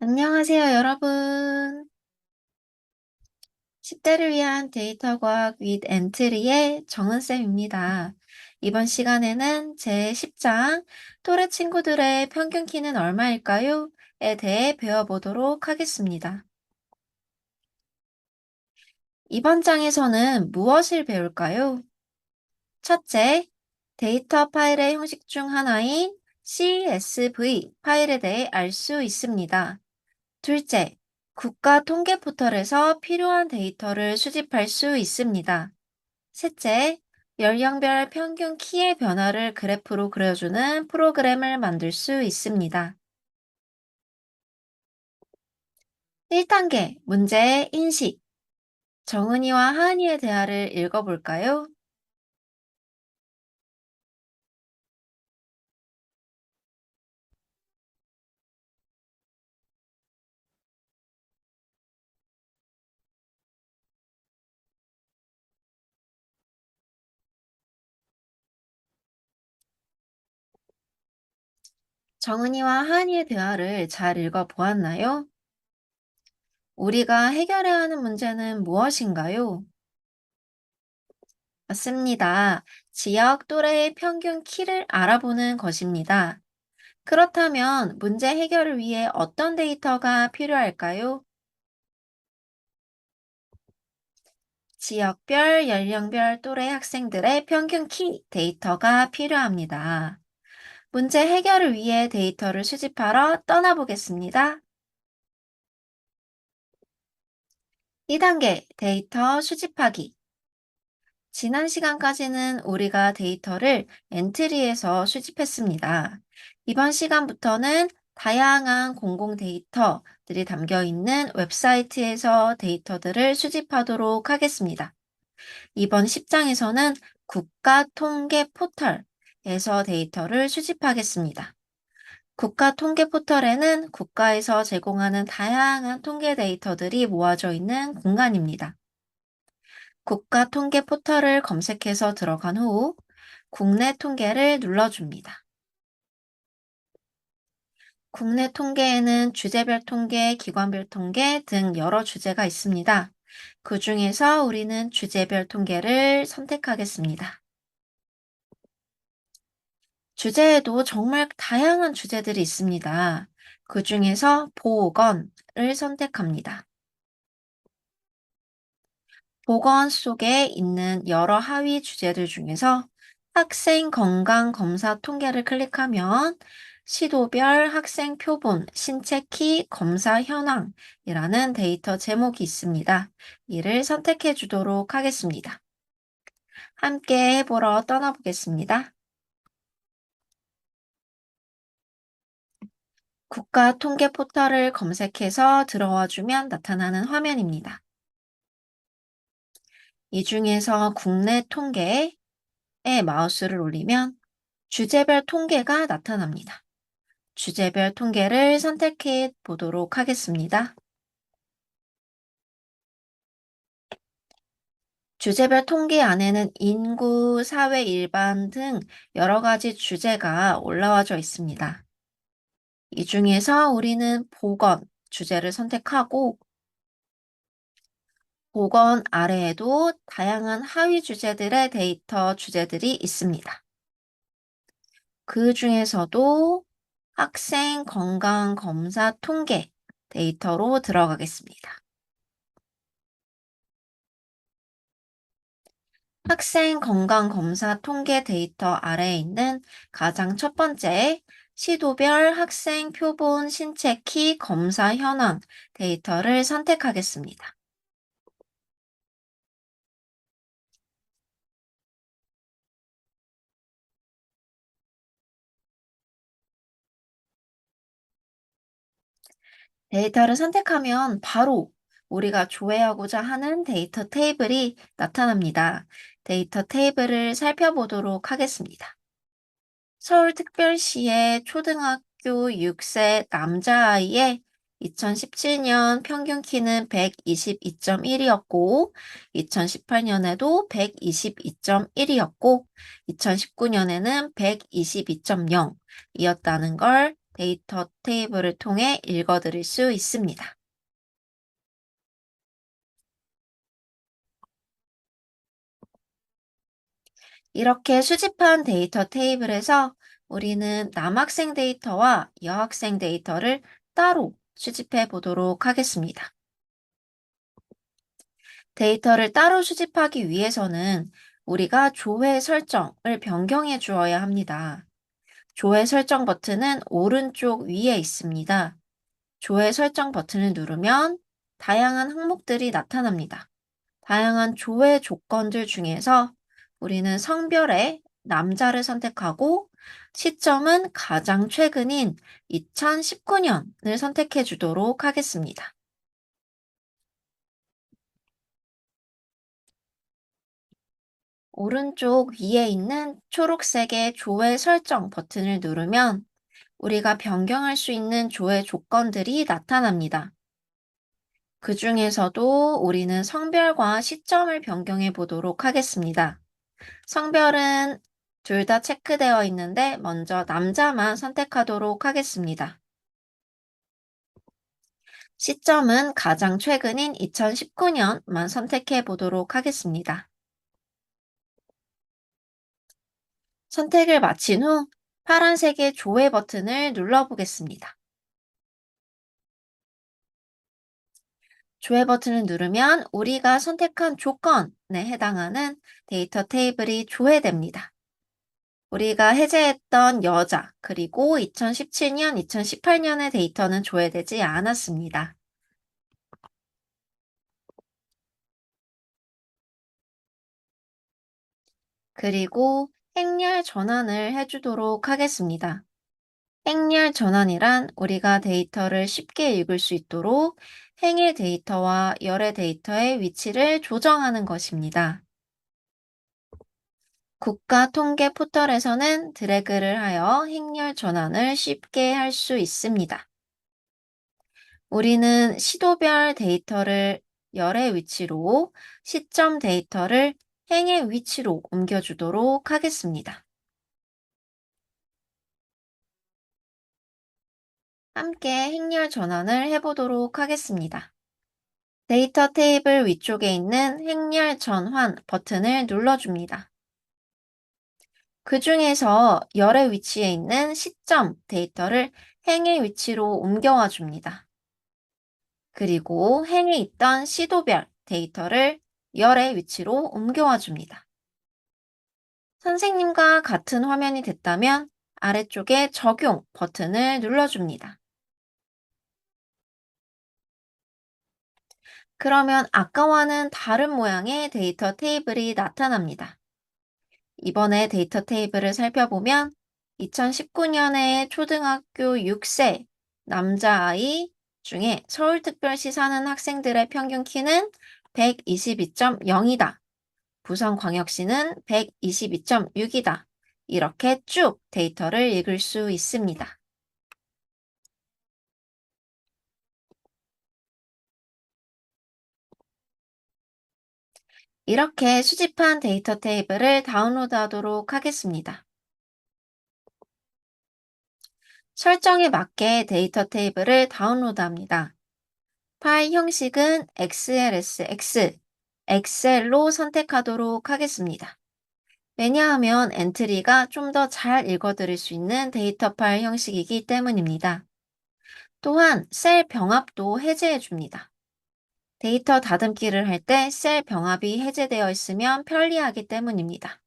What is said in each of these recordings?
안녕하세요, 여러분. 10대를 위한 데이터 과학 윗 엔트리의 정은쌤입니다. 이번 시간에는 제 10장 또래 친구들의 평균 키는 얼마일까요? 에 대해 배워보도록 하겠습니다. 이번 장에서는 무엇을 배울까요? 첫째, 데이터 파일의 형식 중 하나인 CSV 파일에 대해 알 수 있습니다. 둘째, 국가 통계 포털에서 필요한 데이터를 수집할 수 있습니다. 셋째, 연령별 평균 키의 변화를 그래프로 그려주는 프로그램을 만들 수 있습니다. 1단계, 문제의 인식. 정은이와 하은이의 대화를 읽어볼까요? 정은이와 하은이의 대화를 잘 읽어보았나요? 우리가 해결해야 하는 문제는 무엇인가요? 맞습니다. 지역 또래의 평균 키를 알아보는 것입니다. 그렇다면 문제 해결을 위해 어떤 데이터가 필요할까요? 지역별, 연령별 또래 학생들의 평균 키 데이터가 필요합니다. 문제 해결을 위해 데이터를 수집하러 떠나보겠습니다. 2단계 데이터 수집하기. 지난 시간까지는 우리가 데이터를 엔트리에서 수집했습니다. 이번 시간부터는 다양한 공공 데이터들이 담겨 있는 웹사이트에서 데이터들을 수집하도록 하겠습니다. 이번 10장에서는 국가 통계 포털에서 데이터를 수집하겠습니다. 국가 통계 포털에는 국가에서 제공하는 다양한 통계 데이터들이 모아져 있는 공간입니다. 국가 통계 포털을 검색해서 들어간 후 국내 통계를 눌러줍니다. 국내 통계에는 주제별 통계, 기관별 통계 등 여러 주제가 있습니다. 그 중에서 우리는 주제별 통계를 선택하겠습니다. 주제에도 정말 다양한 주제들이 있습니다. 그 중에서 보건을 선택합니다. 보건 속에 있는 여러 하위 주제들 중에서 학생 건강 검사 통계를 클릭하면 시도별 학생 표본, 신체 키 검사 현황이라는 데이터 제목이 있습니다. 이를 선택해 주도록 하겠습니다. 함께 해보러 떠나보겠습니다. 국가 통계 포털을 검색해서 들어와 주면 나타나는 화면입니다. 이 중에서 국내 통계에 마우스를 올리면 주제별 통계가 나타납니다. 주제별 통계를 선택해 보도록 하겠습니다. 주제별 통계 안에는 인구, 사회 일반 등 여러 가지 주제가 올라와져 있습니다. 이 중에서 우리는 보건 주제를 선택하고 보건 아래에도 다양한 하위 주제들의 데이터 주제들이 있습니다. 그 중에서도 학생 건강 검사 통계 데이터로 들어가겠습니다. 학생 건강 검사 통계 데이터 아래에 있는 가장 첫 번째 시도별 학생 표본 신체 키 검사 현황 데이터를 선택하겠습니다. 데이터를 선택하면 바로 우리가 조회하고자 하는 데이터 테이블이 나타납니다. 데이터 테이블을 살펴보도록 하겠습니다. 서울특별시의 초등학교 6세 남자아이의 2017년 평균 키는 122.1이었고, 2018년에도 122.1이었고, 2019년에는 122.0이었다는 걸 데이터 테이블을 통해 읽어드릴 수 있습니다. 이렇게 수집한 데이터 테이블에서 우리는 남학생 데이터와 여학생 데이터를 따로 수집해 보도록 하겠습니다. 데이터를 따로 수집하기 위해서는 우리가 조회 설정을 변경해 주어야 합니다. 조회 설정 버튼은 오른쪽 위에 있습니다. 조회 설정 버튼을 누르면 다양한 항목들이 나타납니다. 다양한 조회 조건들 중에서 우리는 성별의 남자를 선택하고 시점은 가장 최근인 2019년을 선택해 주도록 하겠습니다. 오른쪽 위에 있는 초록색의 조회 설정 버튼을 누르면 우리가 변경할 수 있는 조회 조건들이 나타납니다. 그 중에서도 우리는 성별과 시점을 변경해 보도록 하겠습니다. 성별은 둘 다 체크되어 있는데 먼저 남자만 선택하도록 하겠습니다. 시점은 가장 최근인 2019년만 선택해 보도록 하겠습니다. 선택을 마친 후 파란색의 조회 버튼을 눌러보겠습니다. 조회 버튼을 누르면 우리가 선택한 조건에 해당하는 데이터 테이블이 조회됩니다. 우리가 해제했던 여자, 그리고 2017년, 2018년의 데이터는 조회되지 않았습니다. 그리고 행렬 전환을 해주도록 하겠습니다. 행렬 전환이란 우리가 데이터를 쉽게 읽을 수 있도록 행일 데이터와 열애 데이터의 위치를 조정하는 것입니다. 국가 통계 포털에서는 드래그를 하여 행렬 전환을 쉽게 할 수 있습니다. 우리는 시도별 데이터를 열의 위치로, 시점 데이터를 행의 위치로 옮겨주도록 하겠습니다. 함께 행렬 전환을 해보도록 하겠습니다. 데이터 테이블 위쪽에 있는 행렬 전환 버튼을 눌러줍니다. 그 중에서 열의 위치에 있는 시점 데이터를 행의 위치로 옮겨와 줍니다. 그리고 행에 있던 시도별 데이터를 열의 위치로 옮겨와 줍니다. 선생님과 같은 화면이 됐다면 아래쪽에 적용 버튼을 눌러줍니다. 그러면 아까와는 다른 모양의 데이터 테이블이 나타납니다. 이번에 데이터 테이블을 살펴보면 2019년에 초등학교 6세 남자아이 중에 서울특별시 사는 학생들의 평균 키는 122.0이다. 부산광역시는 122.6이다. 이렇게 쭉 데이터를 읽을 수 있습니다. 이렇게 수집한 데이터 테이블을 다운로드하도록 하겠습니다. 설정에 맞게 데이터 테이블을 다운로드합니다. 파일 형식은 XLSX, 엑셀로 선택하도록 하겠습니다. 왜냐하면 엔트리가 좀 더 잘 읽어드릴 수 있는 데이터 파일 형식이기 때문입니다. 또한 셀 병합도 해제해 줍니다. 데이터 다듬기를 할 때 셀 병합이 해제되어 있으면 편리하기 때문입니다.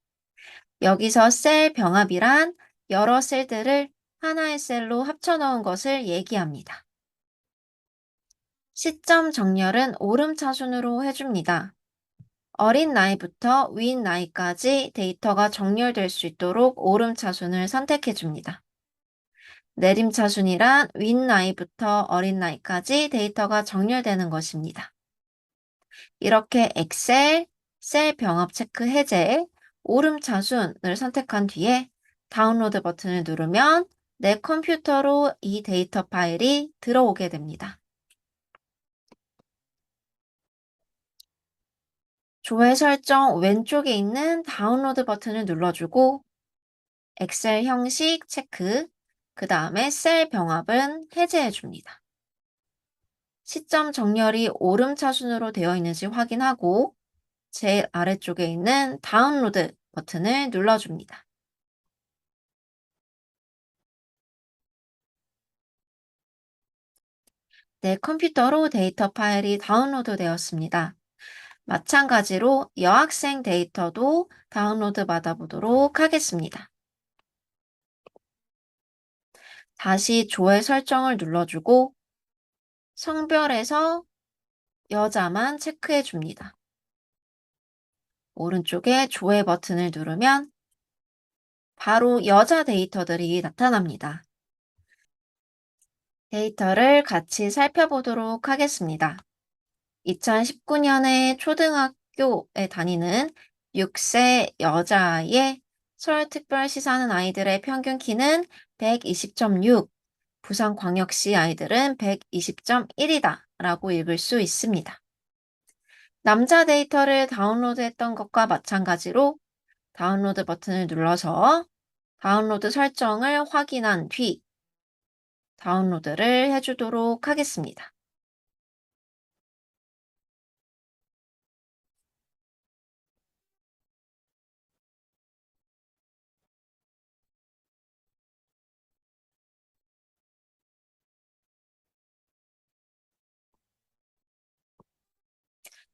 여기서 셀 병합이란 여러 셀들을 하나의 셀로 합쳐 넣은 것을 얘기합니다. 시점 정렬은 오름차순으로 해줍니다. 어린 나이부터 윈 나이까지 데이터가 정렬될 수 있도록 오름차순을 선택해줍니다. 내림차순이란 윈 나이부터 어린 나이까지 데이터가 정렬되는 것입니다. 이렇게 엑셀, 셀 병합 체크 해제, 오름차순을 선택한 뒤에 다운로드 버튼을 누르면 내 컴퓨터로 이 데이터 파일이 들어오게 됩니다. 조회 설정 왼쪽에 있는 다운로드 버튼을 눌러주고 엑셀 형식 체크, 그 다음에 셀 병합은 해제해 줍니다. 시점 정렬이 오름차순으로 되어 있는지 확인하고 제일 아래쪽에 있는 다운로드 버튼을 눌러줍니다. 내 컴퓨터로 데이터 파일이 다운로드 되었습니다. 마찬가지로 여학생 데이터도 다운로드 받아보도록 하겠습니다. 다시 조회 설정을 눌러주고 성별에서 여자만 체크해 줍니다. 오른쪽에 조회 버튼을 누르면 바로 여자 데이터들이 나타납니다. 데이터를 같이 살펴보도록 하겠습니다. 2019년에 초등학교에 다니는 6세 여자아이의 서울특별시 사는 아이들의 평균 키는 120.6, 부산광역시 아이들은 120.1이다 라고 읽을 수 있습니다. 남자 데이터를 다운로드했던 것과 마찬가지로 다운로드 버튼을 눌러서 다운로드 설정을 확인한 뒤 다운로드를 해주도록 하겠습니다.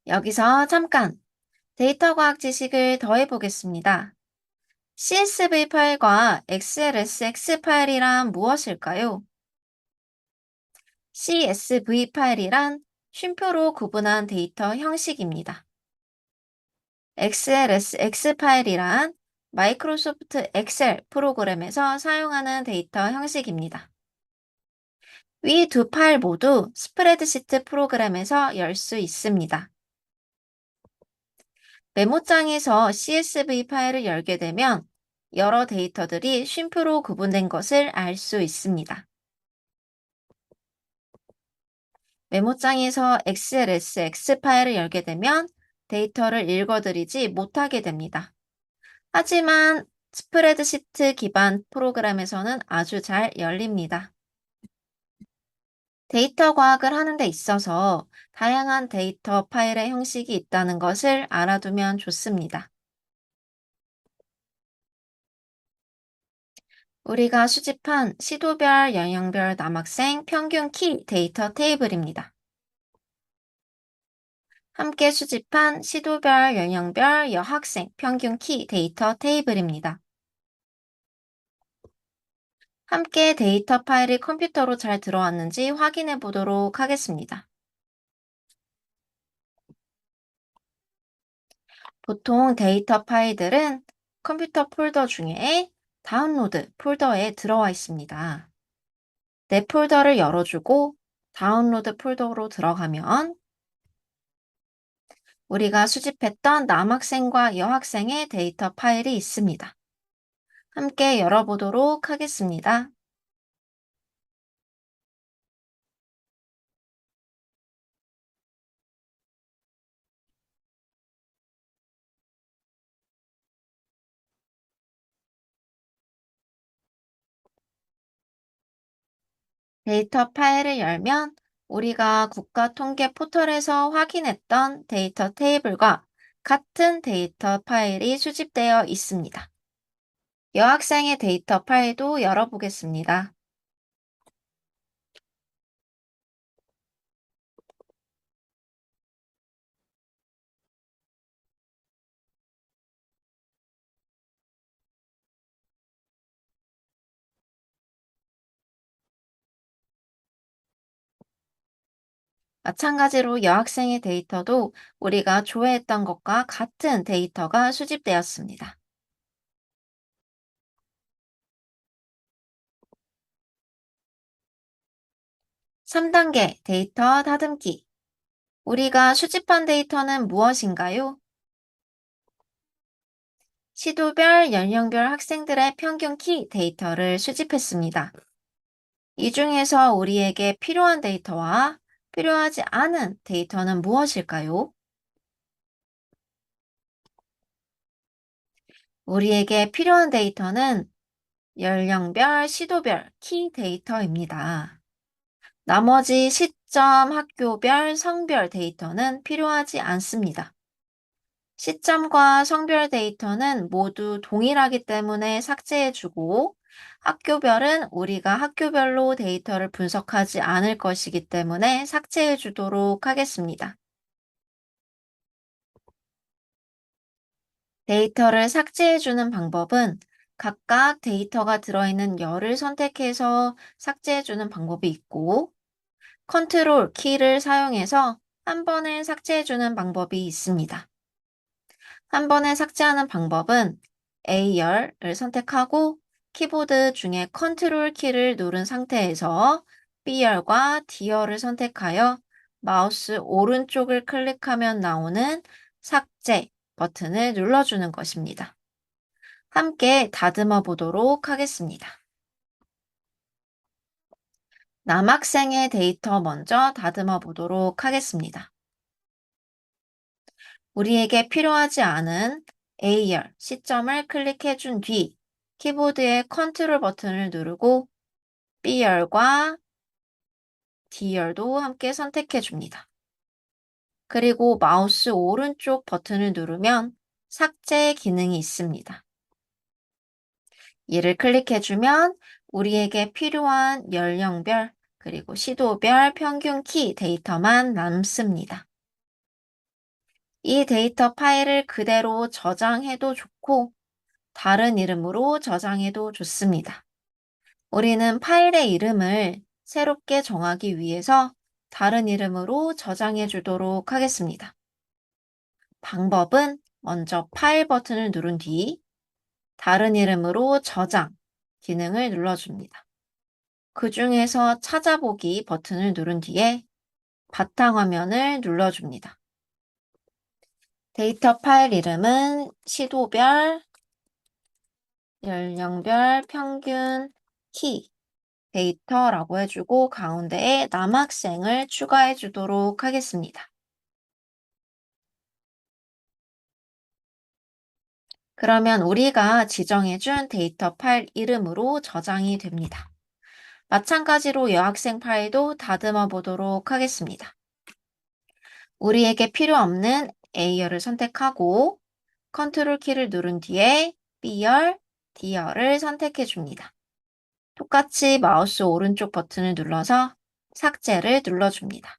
여기서 잠깐 데이터 과학 지식을 더해 보겠습니다. CSV 파일과 XLSX 파일이란 무엇일까요? CSV 파일이란 쉼표로 구분한 데이터 형식입니다. XLSX 파일이란 마이크로소프트 엑셀 프로그램에서 사용하는 데이터 형식입니다. 위 두 파일 모두 스프레드시트 프로그램에서 열 수 있습니다. 메모장에서 CSV 파일을 열게 되면 여러 데이터들이 쉼표로 구분된 것을 알 수 있습니다. 메모장에서 XLSX 파일을 열게 되면 데이터를 읽어드리지 못하게 됩니다. 하지만 스프레드시트 기반 프로그램에서는 아주 잘 열립니다. 데이터 과학을 하는 데 있어서 다양한 데이터 파일의 형식이 있다는 것을 알아두면 좋습니다. 우리가 수집한 시도별, 연령별 남학생 평균 키 데이터 테이블입니다. 함께 수집한 시도별, 연령별 여학생 평균 키 데이터 테이블입니다. 함께 데이터 파일이 컴퓨터로 잘 들어왔는지 확인해 보도록 하겠습니다. 보통 데이터 파일들은 컴퓨터 폴더 중에 다운로드 폴더에 들어와 있습니다. 내 폴더를 열어주고 다운로드 폴더로 들어가면 우리가 수집했던 남학생과 여학생의 데이터 파일이 있습니다. 함께 열어보도록 하겠습니다. 데이터 파일을 열면 우리가 국가통계 포털에서 확인했던 데이터 테이블과 같은 데이터 파일이 수집되어 있습니다. 여학생의 데이터 파일도 열어보겠습니다. 마찬가지로 여학생의 데이터도 우리가 조회했던 것과 같은 데이터가 수집되었습니다. 3단계 데이터 다듬기. 우리가 수집한 데이터는 무엇인가요? 시도별, 연령별 학생들의 평균 키 데이터를 수집했습니다. 이 중에서 우리에게 필요한 데이터와 필요하지 않은 데이터는 무엇일까요? 우리에게 필요한 데이터는 연령별, 시도별 키 데이터입니다. 나머지 시점, 학교별, 성별 데이터는 필요하지 않습니다. 시점과 성별 데이터는 모두 동일하기 때문에 삭제해주고, 학교별은 우리가 학교별로 데이터를 분석하지 않을 것이기 때문에 삭제해주도록 하겠습니다. 데이터를 삭제해주는 방법은 각각 데이터가 들어있는 열을 선택해서 삭제해주는 방법이 있고, 컨트롤 키를 사용해서 한 번에 삭제해주는 방법이 있습니다. 한 번에 삭제하는 방법은 A열을 선택하고 키보드 중에 컨트롤 키를 누른 상태에서 B열과 D열을 선택하여 마우스 오른쪽을 클릭하면 나오는 삭제 버튼을 눌러주는 것입니다. 함께 다듬어 보도록 하겠습니다. 남학생의 데이터 먼저 다듬어 보도록 하겠습니다. 우리에게 필요하지 않은 A열 시점을 클릭해 준 뒤 키보드의 컨트롤 버튼을 누르고 B열과 D열도 함께 선택해 줍니다. 그리고 마우스 오른쪽 버튼을 누르면 삭제 기능이 있습니다. 이를 클릭해 주면 우리에게 필요한 연령별 그리고 시도별 평균 키 데이터만 남습니다. 이 데이터 파일을 그대로 저장해도 좋고 다른 이름으로 저장해도 좋습니다. 우리는 파일의 이름을 새롭게 정하기 위해서 다른 이름으로 저장해 주도록 하겠습니다. 방법은 먼저 파일 버튼을 누른 뒤 다른 이름으로 저장 기능을 눌러줍니다. 그 중에서 찾아보기 버튼을 누른 뒤에 바탕화면을 눌러줍니다. 데이터 파일 이름은 시도별, 연령별 평균 키 데이터라고 해주고 가운데에 남학생을 추가해 주도록 하겠습니다. 그러면 우리가 지정해 준 데이터 파일 이름으로 저장이 됩니다. 마찬가지로 여학생 파일도 다듬어 보도록 하겠습니다. 우리에게 필요 없는 A열을 선택하고 컨트롤 키를 누른 뒤에 B열, D열을 선택해 줍니다. 똑같이 마우스 오른쪽 버튼을 눌러서 삭제를 눌러줍니다.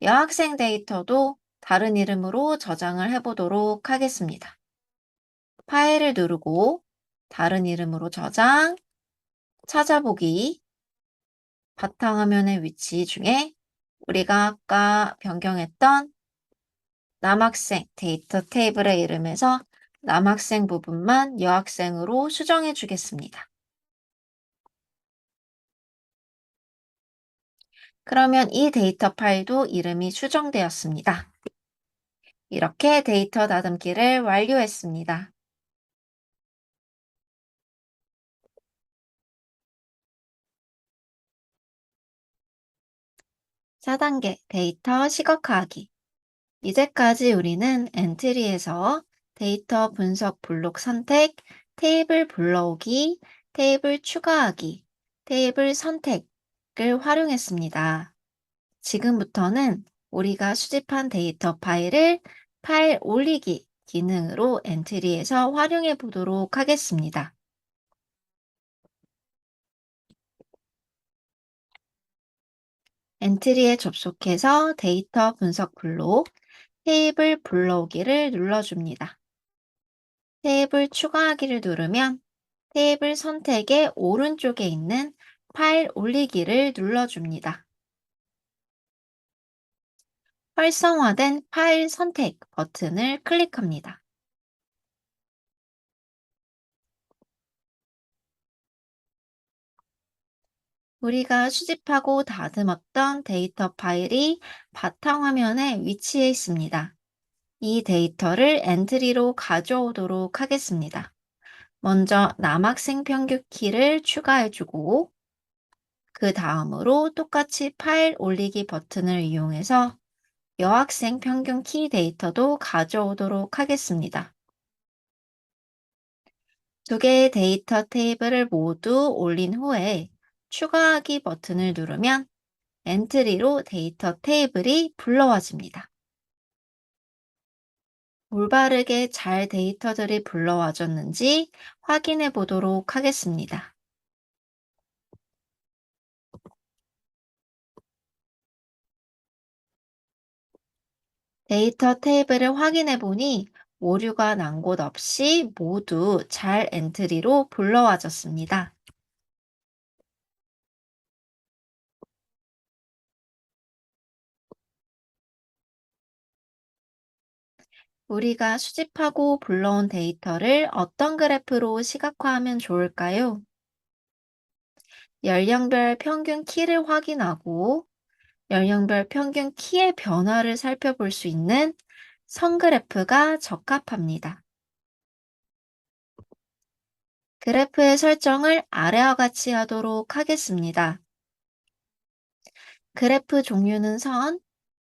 여학생 데이터도 다른 이름으로 저장을 해보도록 하겠습니다. 파일을 누르고 다른 이름으로 저장, 찾아보기, 바탕화면의 위치 중에 우리가 아까 변경했던 남학생 데이터 테이블의 이름에서 남학생 부분만 여학생으로 수정해 주겠습니다. 그러면 이 데이터 파일도 이름이 수정되었습니다. 이렇게 데이터 다듬기를 완료했습니다. 4단계 데이터 시각화하기. 이제까지 우리는 엔트리에서 데이터 분석 블록 선택, 테이블 불러오기, 테이블 추가하기, 테이블 선택을 활용했습니다. 지금부터는 우리가 수집한 데이터 파일을 파일 올리기 기능으로 엔트리에서 활용해 보도록 하겠습니다. 엔트리에 접속해서 데이터 분석 블록, 테이블 불러오기를 눌러줍니다. 테이블 추가하기를 누르면 테이블 선택의 오른쪽에 있는 파일 올리기를 눌러줍니다. 활성화된 파일 선택 버튼을 클릭합니다. 우리가 수집하고 다듬었던 데이터 파일이 바탕화면에 위치해 있습니다. 이 데이터를 엔트리로 가져오도록 하겠습니다. 먼저 남학생 평균 키를 추가해주고 그 다음으로 똑같이 파일 올리기 버튼을 이용해서 여학생 평균 키 데이터도 가져오도록 하겠습니다. 두 개의 데이터 테이블을 모두 올린 후에 추가하기 버튼을 누르면 엔트리로 데이터 테이블이 불러와집니다. 올바르게 잘 데이터들이 불러와졌는지 확인해 보도록 하겠습니다. 데이터 테이블을 확인해 보니 오류가 난 곳 없이 모두 잘 엔트리로 불러와졌습니다. 우리가 수집하고 불러온 데이터를 어떤 그래프로 시각화하면 좋을까요? 연령별 평균 키를 확인하고 연령별 평균 키의 변화를 살펴볼 수 있는 선 그래프가 적합합니다. 그래프의 설정을 아래와 같이 하도록 하겠습니다. 그래프 종류는 선,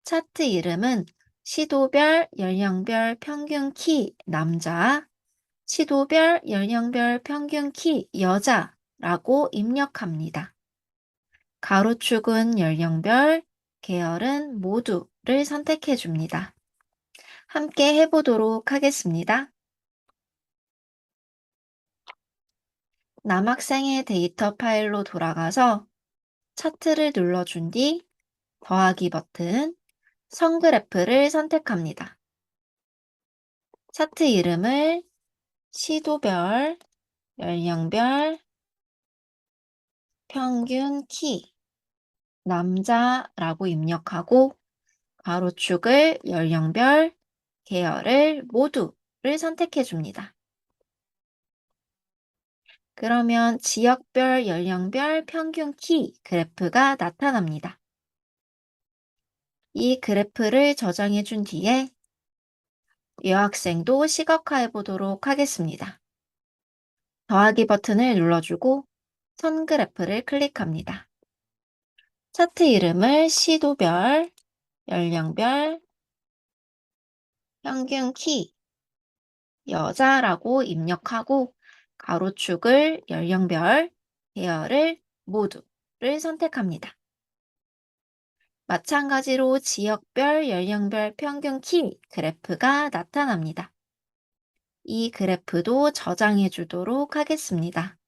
차트 이름은 시도별, 연령별 평균 키 남자, 시도별, 연령별 평균 키 여자라고 입력합니다. 가로축은 연령별, 계열은 모두를 선택해 줍니다. 함께 해보도록 하겠습니다. 남학생의 데이터 파일로 돌아가서 차트를 눌러준 뒤 더하기 버튼, 선 그래프를 선택합니다. 차트 이름을 시도별, 연령별, 평균 키, 남자라고 입력하고 가로축을 연령별, 계열을 모두를 선택해 줍니다. 그러면 지역별, 연령별, 평균 키 그래프가 나타납니다. 이 그래프를 저장해 준 뒤에 여학생도 시각화해 보도록 하겠습니다. 더하기 버튼을 눌러주고 선 그래프를 클릭합니다. 차트 이름을 시도별, 연령별, 평균 키, 여자라고 입력하고 가로축을 연령별, 계열을 모두를 선택합니다. 마찬가지로 지역별, 연령별 평균 키 그래프가 나타납니다. 이 그래프도 저장해 주도록 하겠습니다.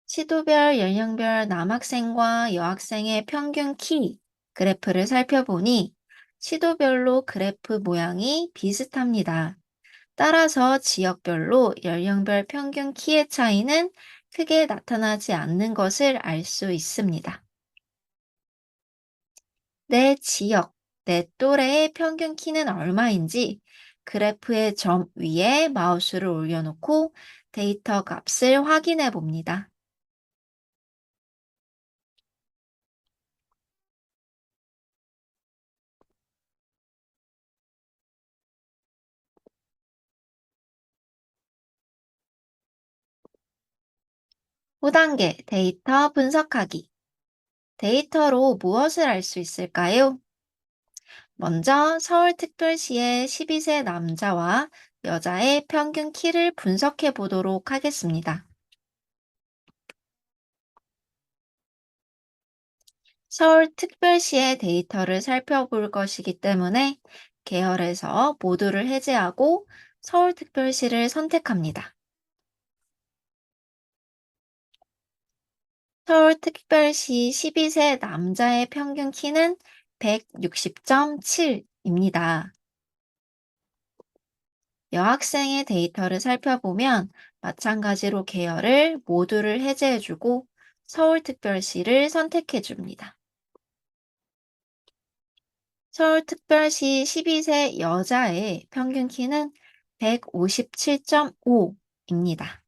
시도별, 연령별 남학생과 여학생의 평균 키 그래프를 살펴보니 시도별로 그래프 모양이 비슷합니다. 따라서 지역별로 연령별 평균 키의 차이는 크게 나타나지 않는 것을 알 수 있습니다. 내 지역, 내 또래의 평균 키는 얼마인지 그래프의 점 위에 마우스를 올려놓고 데이터 값을 확인해 봅니다. 후단계 데이터 분석하기. 데이터로 무엇을 알 수 있을까요? 먼저 서울특별시의 12세 남자와 여자의 평균 키를 분석해 보도록 하겠습니다. 서울특별시의 데이터를 살펴볼 것이기 때문에 계열에서 모두를 해제하고 서울특별시를 선택합니다. 서울특별시 12세 남자의 평균 키는 160.7입니다. 여학생의 데이터를 살펴보면 마찬가지로 계열을 모두를 해제해주고 서울특별시를 선택해줍니다. 서울특별시 12세 여자의 평균 키는 157.5입니다.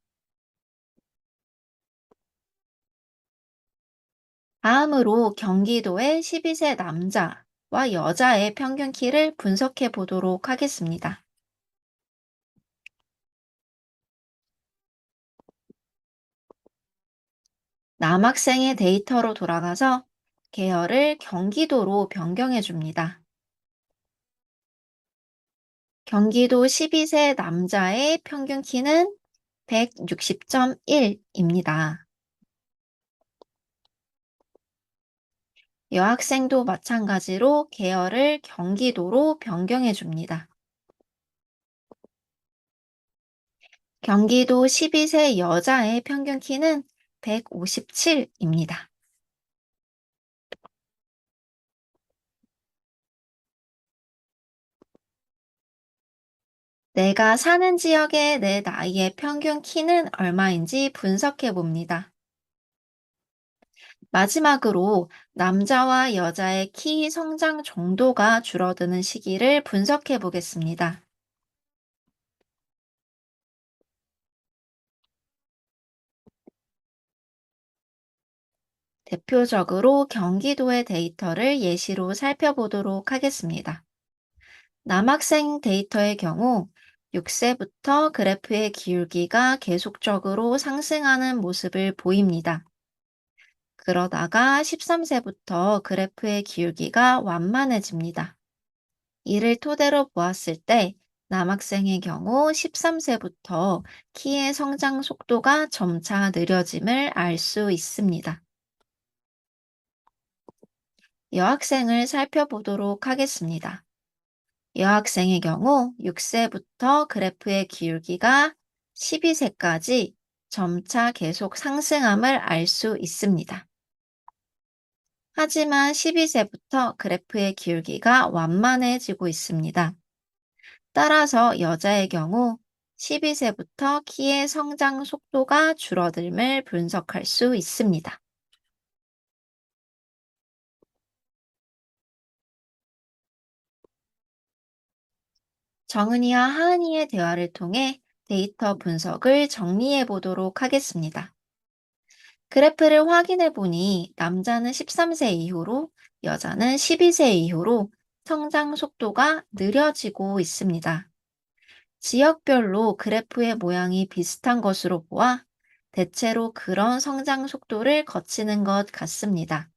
다음으로 경기도의 12세 남자와 여자의 평균 키를 분석해 보도록 하겠습니다. 남학생의 데이터로 돌아가서 계열을 경기도로 변경해 줍니다. 경기도 12세 남자의 평균 키는 160.1입니다. 여학생도 마찬가지로 계열을 경기도로 변경해 줍니다. 경기도 12세 여자의 평균 키는 157입니다. 내가 사는 지역의 내 나이의 평균 키는 얼마인지 분석해 봅니다. 마지막으로 남자와 여자의 키 성장 정도가 줄어드는 시기를 분석해 보겠습니다. 대표적으로 경기도의 데이터를 예시로 살펴보도록 하겠습니다. 남학생 데이터의 경우 6세부터 그래프의 기울기가 계속적으로 상승하는 모습을 보입니다. 그러다가 13세부터 그래프의 기울기가 완만해집니다. 이를 토대로 보았을 때 남학생의 경우 13세부터 키의 성장 속도가 점차 느려짐을 알 수 있습니다. 여학생을 살펴보도록 하겠습니다. 여학생의 경우 6세부터 그래프의 기울기가 12세까지 점차 계속 상승함을 알 수 있습니다. 하지만 12세부터 그래프의 기울기가 완만해지고 있습니다. 따라서 여자의 경우 12세부터 키의 성장 속도가 줄어듦을 분석할 수 있습니다. 정은이와 하은이의 대화를 통해 데이터 분석을 정리해 보도록 하겠습니다. 그래프를 확인해 보니 남자는 13세 이후로 여자는 12세 이후로 성장 속도가 느려지고 있습니다. 지역별로 그래프의 모양이 비슷한 것으로 보아 대체로 그런 성장 속도를 거치는 것 같습니다.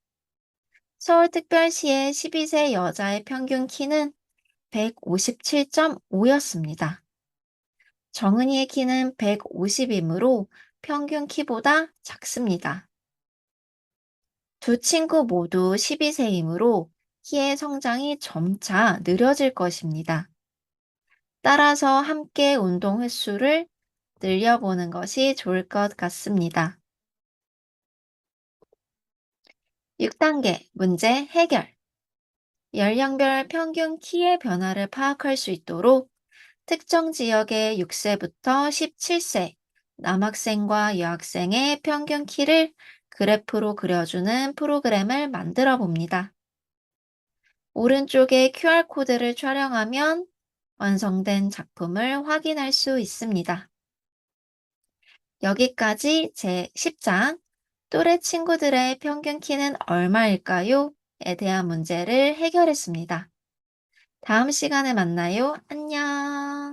서울특별시의 12세 여자의 평균 키는 157.5였습니다. 정은이의 키는 150이므로 평균 키보다 작습니다. 두 친구 모두 12세이므로 키의 성장이 점차 느려질 것입니다. 따라서 함께 운동 횟수를 늘려보는 것이 좋을 것 같습니다. 6단계 문제 해결. 연령별 평균 키의 변화를 파악할 수 있도록 특정 지역의 6세부터 17세 남학생과 여학생의 평균 키를 그래프로 그려주는 프로그램을 만들어 봅니다. 오른쪽에 QR코드를 촬영하면 완성된 작품을 확인할 수 있습니다. 여기까지 제 10장 또래 친구들의 평균 키는 얼마일까요? 에 대한 문제를 해결했습니다. 다음 시간에 만나요. 안녕.